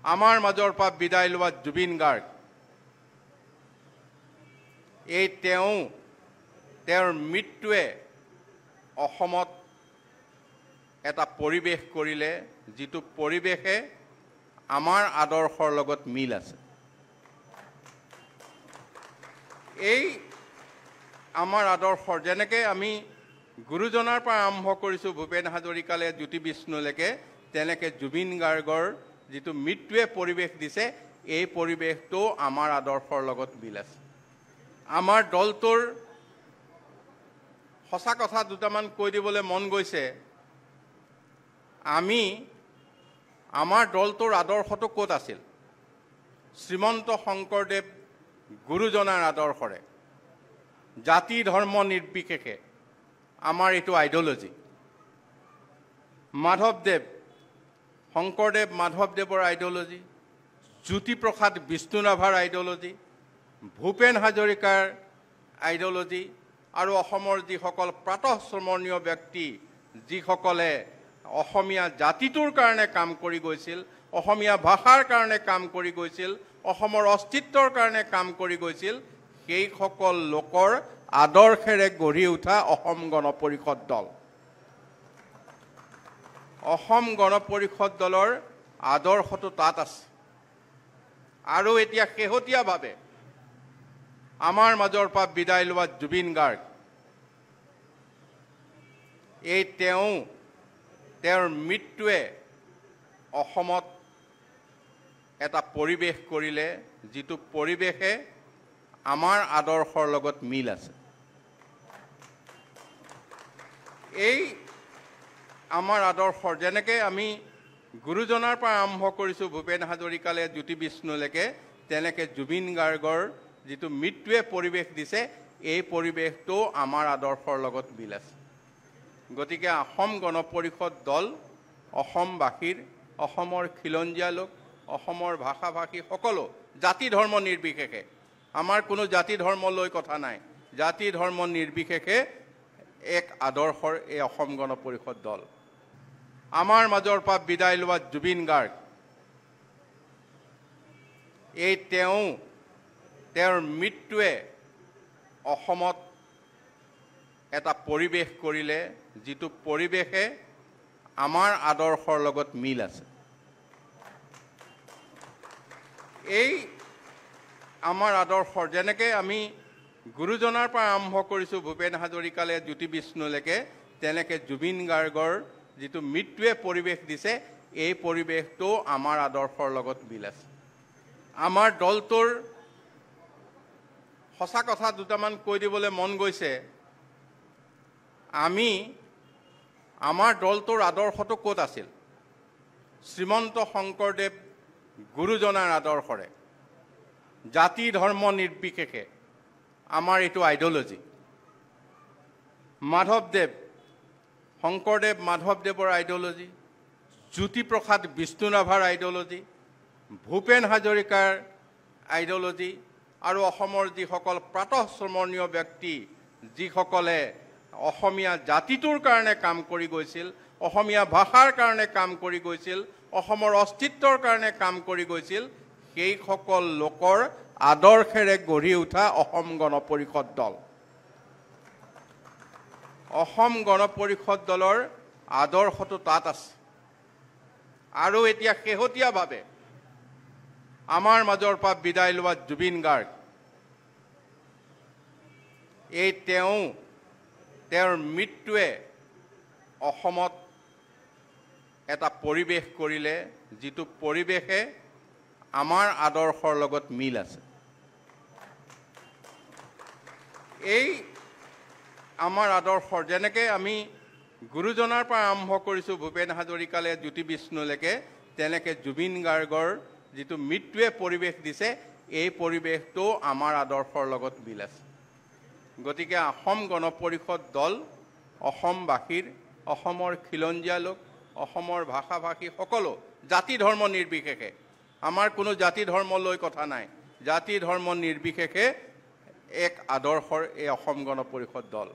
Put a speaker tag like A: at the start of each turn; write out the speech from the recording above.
A: আমাৰ মাজৰ পৰা বিদায় লোৱা জুবিন গাৰ্গ এই তেওঁৰ মৃত্যুৱে অসমত এটা পৰিৱেশ কৰিলে যিটো পৰিৱেশে আমাৰ আদৰ্শৰ লগত মিল আছে। এই আমাৰ আদৰ্শৰ যেনেকে আমি গুৰুজনাৰ পৰা আৰম্ভ কৰিছোঁ ভূপেন হাজৰিকালে জ্যোতি বিষ্ণুলৈকে তেনেকে জুবিন গাৰ্গৰ যিটো মৃত্যুৱে পৰিৱেশ দিছে এই পৰিৱেশটো আমাৰ আদৰ্শৰ লগত মিল আছে। আমাৰ দলটোৰ সঁচা কথা দুটামান কৈ দিবলৈ মন গৈছে। আমাৰ দলটোৰ আদৰ্শটো ক'ত আছিল? শ্ৰীমন্ত শংকৰদেৱ গুৰুজনাৰ আদৰ্শৰে জাতি ধৰ্ম নিৰ্বিশেষে আমাৰ এইটো আইডিঅলজি। শংকৰদেৱ মাধৱদেৱৰ আইডিঅলজি, জ্যোতিপ্ৰসাদ বিষ্ণুৰাভাৰ আইডিঅলজি, ভূপেন হাজৰিকাৰ আইডিঅলজি আৰু অসমৰ যিসকল প্ৰাতঃস্মৰণীয় ব্যক্তি যিসকলে অসমীয়া জাতিটোৰ কাৰণে কাম কৰি গৈছিল, অসমীয়া ভাষাৰ কাৰণে কাম কৰি গৈছিল, অসমৰ অস্তিত্বৰ কাৰণে কাম কৰি গৈছিল, সেইসকল লোকৰ আদৰ্শেৰে গঢ়ি উঠা অসম গণ পৰিষদ দল। অসম গণ পৰিষদ দলৰ আদৰ্শটো তাত আছে। আৰু এতিয়া শেহতীয়াভাৱে আমাৰ মাজৰ পৰা বিদায় লোৱা জুবিন গাৰ্গ এই তেওঁৰ মৃত্যুৱে অসমত এটা পৰিৱেশ কৰিলে যিটো পৰিৱেশে আমাৰ আদৰ্শৰ লগত মিল আছে। এই আমাৰ আদৰ্শৰ যেনেকে আমি গুৰুজনাৰ পৰা আৰম্ভ কৰিছোঁ ভূপেন হাজৰিকালে জ্যোতি বিষ্ণুলৈকে তেনেকে জুবিন গাৰ্গৰ যিটো মৃত্যুৱে পৰিৱেশ দিছে এই পৰিৱেশটো আমাৰ আদৰ্শৰ লগত মিল আছে। গতিকে অসম গণ পৰিষদ দল অসমবাসীৰ, অসমৰ খিলঞ্জীয়া লোক, অসমৰ ভাষা ভাষী সকলো জাতি ধৰ্ম নিৰ্বিশেষে, আমাৰ কোনো জাতি ধৰ্ম লৈ কথা নাই, জাতি ধৰ্ম নিৰ্বিশেষে এক আদৰ্শৰ এই অসম গণ পৰিষদ দল। আমাৰ মাজৰ পৰা বিদায় লোৱা জুবিন গাৰ্গ এই তেওঁৰ মৃত্যুৱে অসমত এটা পৰিৱেশ কৰিলে যিটো পৰিৱেশে আমাৰ আদৰ্শৰ লগত মিল আছে। এই আমাৰ আদৰ্শৰ যেনেকে আমি গুৰুজনাৰ পৰা আৰম্ভ কৰিছোঁ ভূপেন হাজৰিকালে জ্যোতি বিষ্ণুলৈকে তেনেকে জুবিন গাৰ্গৰ যিটো মৃত্যুৱে পৰিৱেশ দিছে এই পৰিৱেশটো আমাৰ আদৰ্শৰ লগত মিল আছে। আমাৰ দলটোৰ সঁচা কথা দুটামান কৈ দিবলৈ মন গৈছে। আমাৰ দলটোৰ আদৰ্শটো ক'ত আছিল? শ্ৰীমন্ত শংকৰদেৱ গুৰুজনাৰ আদৰ্শৰে জাতি ধৰ্ম নিৰ্বিশেষে আমাৰ এইটো আইডিঅলজি। শংকৰদেৱ মাধৱদেৱৰ আইডিঅলজি, জ্যোতিপ্ৰসাদ বিষ্ণুৰাভাৰ আইডিঅলজি, ভূপেন হাজৰিকাৰ আইডিঅলজি আৰু অসমৰ যিসকল প্ৰাতঃস্মৰণীয় ব্যক্তি যিসকলে অসমীয়া জাতিটোৰ কাৰণে কাম কৰি গৈছিল, অসমীয়া ভাষাৰ কাৰণে কাম কৰি গৈছিল, অসমৰ অস্তিত্বৰ কাৰণে কাম কৰি গৈছিল, সেইসকল লোকৰ আদৰ্শেৰে গঢ়ি উঠা অসম গণ পৰিষদ দল। অসম গণ পৰিষদ দলৰ আদৰ্শটো তাত আছে। আৰু এতিয়া শেহতীয়াভাৱে আমাৰ মাজৰ পৰা বিদায় লোৱা জুবিন গাৰ্গ এই তেওঁৰ মৃত্যুৱে অসমত এটা পৰিৱেশ কৰিলে যিটো পৰিৱেশে আমাৰ আদৰ্শৰ লগত মিল আছে। এই আমাৰ আদৰ্শৰ যেনেকে আমি গুৰুজনাৰ পৰা আৰম্ভ কৰিছোঁ ভূপেন হাজৰিকালে জ্যোতি বিষ্ণুলৈকে তেনেকে জুবিন গাৰ্গৰ যিটো মৃত্যুৱে পৰিৱেশ দিছে এই পৰিৱেশটো আমাৰ আদৰ্শৰ লগত মিল আছে। গতিকে অসম গণ পৰিষদ দল অসমবাসীৰ, অসমৰ খিলঞ্জীয়া লোক, অসমৰ ভাষা ভাষী সকলো জাতি ধৰ্ম নিৰ্বিশেষে, আমাৰ কোনো জাতি ধৰ্ম লৈ কথা নাই, জাতি ধৰ্ম নিৰ্বিশেষে এক আদৰ্শৰ এই অসম গণ পৰিষদ দল।